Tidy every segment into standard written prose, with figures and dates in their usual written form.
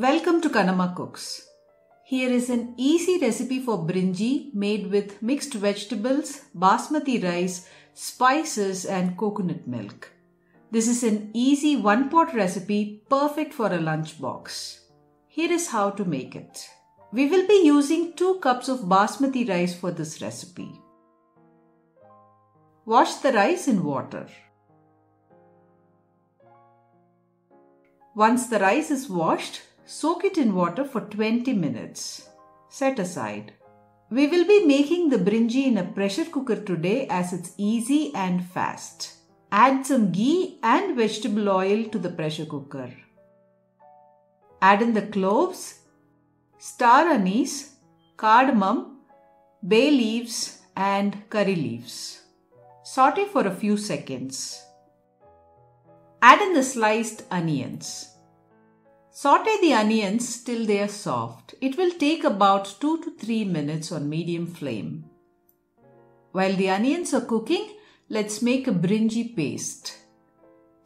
Welcome to Kanama Cooks. Here is an easy recipe for brinji made with mixed vegetables, basmati rice, spices and coconut milk. This is an easy one-pot recipe perfect for a lunchbox. Here is how to make it. We will be using 2 cups of basmati rice for this recipe. Wash the rice in water. Once the rice is washed, soak it in water for 20 minutes. Set aside. We will be making the brinji in a pressure cooker today as it's easy and fast. Add some ghee and vegetable oil to the pressure cooker. Add in the cloves, star anise, cardamom, bay leaves and curry leaves. Saute for a few seconds. Add in the sliced onions. Saute the onions till they are soft. It will take about 2 to 3 minutes on medium flame. While the onions are cooking, let's make a brinji paste.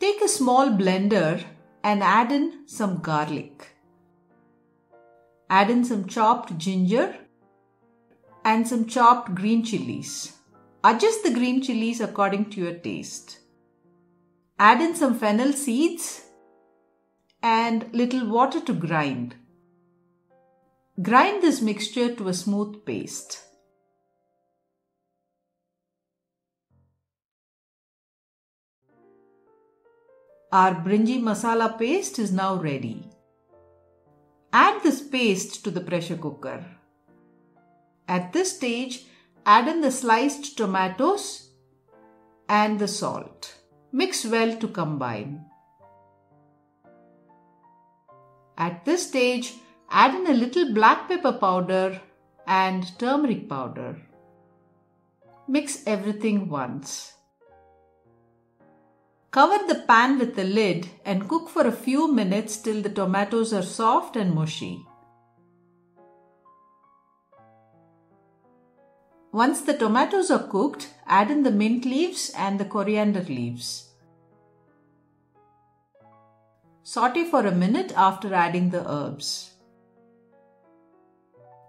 Take a small blender and add in some garlic. Add in some chopped ginger and some chopped green chillies. Adjust the green chillies according to your taste. Add in some fennel seeds and little water to grind. Grind this mixture to a smooth paste. Our brinji masala paste is now ready. Add this paste to the pressure cooker. At this stage, add in the sliced tomatoes and the salt. Mix well to combine. At this stage, add in a little black pepper powder and turmeric powder. Mix everything once. Cover the pan with the lid and cook for a few minutes till the tomatoes are soft and mushy. Once the tomatoes are cooked, add in the mint leaves and the coriander leaves. Saute for a minute after adding the herbs.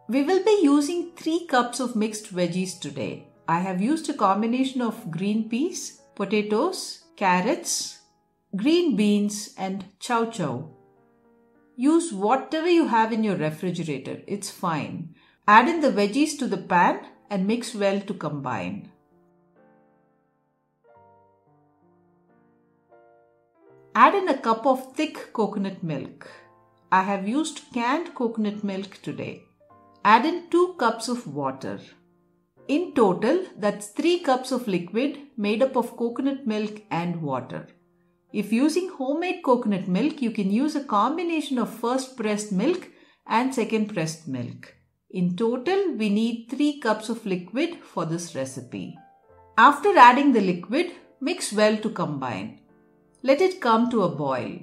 We will be using 3 cups of mixed veggies today. I have used a combination of green peas, potatoes, carrots, green beans and chow chow. Use whatever you have in your refrigerator, it's fine. Add in the veggies to the pan and mix well to combine. Add in a cup of thick coconut milk. I have used canned coconut milk today. Add in 2 cups of water. In total, that's 3 cups of liquid made up of coconut milk and water. If using homemade coconut milk, you can use a combination of first pressed milk and second pressed milk. In total, we need 3 cups of liquid for this recipe. After adding the liquid, mix well to combine. Let it come to a boil.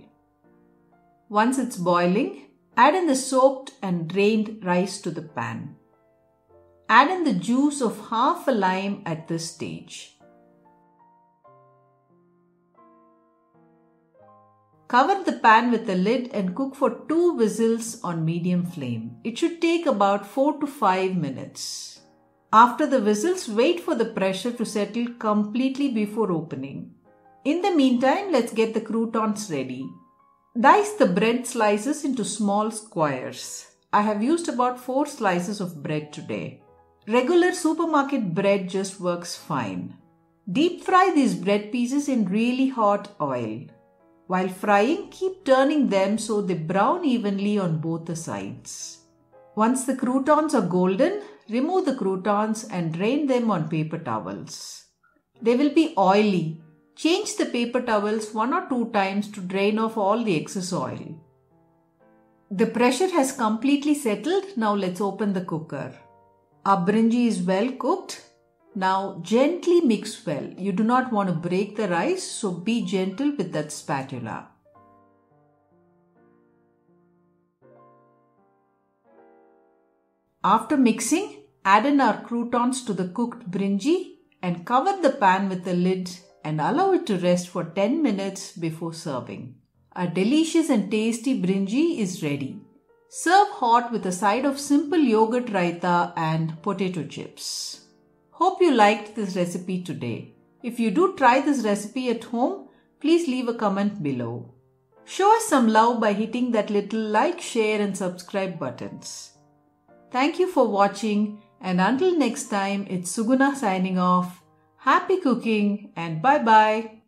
Once it's boiling, add in the soaked and drained rice to the pan. Add in the juice of half a lime at this stage. Cover the pan with a lid and cook for 2 whistles on medium flame. It should take about 4 to 5 minutes. After the whistles, wait for the pressure to settle completely before opening. In the meantime, let's get the croutons ready. Dice the bread slices into small squares. I have used about 4 slices of bread today. Regular supermarket bread just works fine. Deep fry these bread pieces in really hot oil. While frying, keep turning them so they brown evenly on both the sides. Once the croutons are golden, remove the croutons and drain them on paper towels. They will be oily. Change the paper towels 1 or 2 times to drain off all the excess oil. The pressure has completely settled. Now let's open the cooker. Our brinji is well cooked. Now gently mix well. You do not want to break the rice, so be gentle with that spatula. After mixing, add in our croutons to the cooked brinji and cover the pan with the lid and allow it to rest for 10 minutes before serving. A delicious and tasty brinji is ready. Serve hot with a side of simple yogurt raita and potato chips. Hope you liked this recipe today. If you do try this recipe at home, please leave a comment below. Show us some love by hitting that little like, share and subscribe buttons. Thank you for watching, and until next time, it's Suguna signing off. Happy cooking and bye-bye.